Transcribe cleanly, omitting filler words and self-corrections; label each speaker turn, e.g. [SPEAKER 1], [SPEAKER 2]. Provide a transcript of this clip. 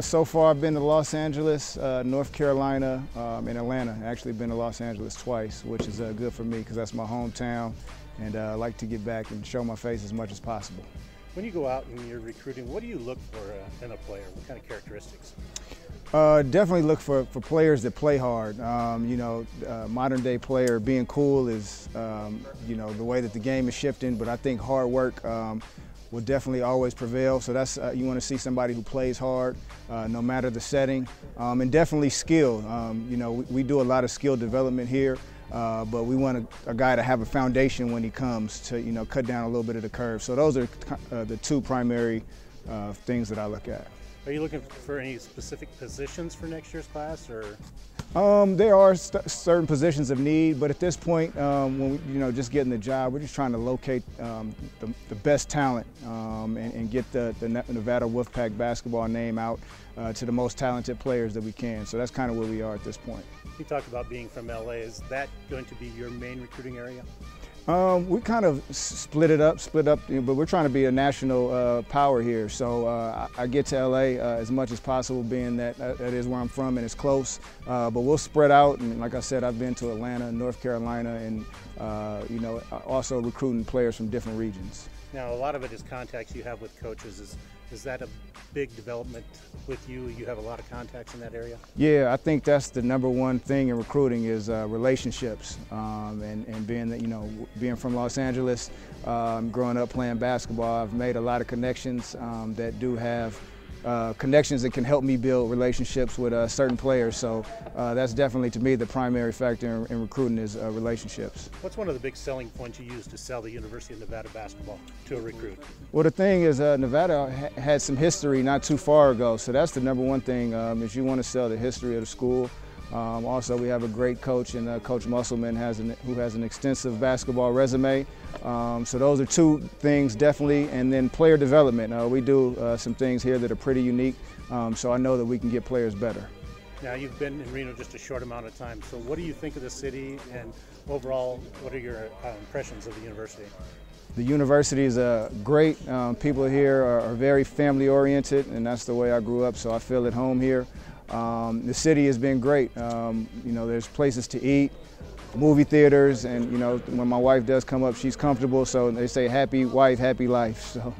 [SPEAKER 1] So far, I've been to Los Angeles, North Carolina, and Atlanta. Actually, been to Los Angeles twice, which is good for me because that's my hometown, and I like to get back and show my face as much as possible.
[SPEAKER 2] When you go out and you're recruiting, what do you look for in a player? What kind of characteristics?
[SPEAKER 1] Definitely look for players that play hard. Modern day player being cool is, the way that the game is shifting, but I think hard work will definitely always prevail. So that's, you want to see somebody who plays hard, no matter the setting, and definitely skill. We do a lot of skill development here, but we want a guy to have a foundation when he comes to, cut down a little bit of the curve. So those are the two primary things that I look at.
[SPEAKER 2] Are you looking for any specific positions for next year's class, or?
[SPEAKER 1] There are certain positions of need, but at this point, when we, just getting the job, we're just trying to locate the best talent and get the Nevada Wolfpack basketball name out to the most talented players that we can. So that's kind of where we are at this point.
[SPEAKER 2] You talked about being from LA. Is that going to be your main recruiting area?
[SPEAKER 1] We kind of split up, but we're trying to be a national power here. So I get to LA as much as possible, being that is where I'm from and it's close. But we'll spread out, and like I said, I've been to Atlanta, North Carolina, and also recruiting players from different regions.
[SPEAKER 2] Now, a lot of it is contacts you have with coaches. Is that a big development with you? You have a lot of contacts in that area?
[SPEAKER 1] Yeah, I think that's the number one thing in recruiting is relationships. And being that, being from Los Angeles, growing up playing basketball, I've made a lot of connections that do have connections that can help me build relationships with certain players. So that's definitely, to me, the primary factor in recruiting is relationships.
[SPEAKER 2] What's one of the big selling points you use to sell the University of Nevada basketball to a recruit?
[SPEAKER 1] Well, the thing is, Nevada had some history not too far ago, so that's the number one thing, is you want to sell the history of the school. Also, we have a great coach, and Coach Musselman who has an extensive basketball resume. So those are two things definitely, and then player development. We do some things here that are pretty unique, so I know that we can get players better.
[SPEAKER 2] Now, you've been in Reno just a short amount of time, so what do you think of the city, and overall, what are your impressions of the university?
[SPEAKER 1] The university is great. People here are very family oriented, and that's the way I grew up, so I feel at home here. The city has been great. There's places to eat, movie theaters, and when my wife does come up, she's comfortable, so they say happy wife, happy life. So.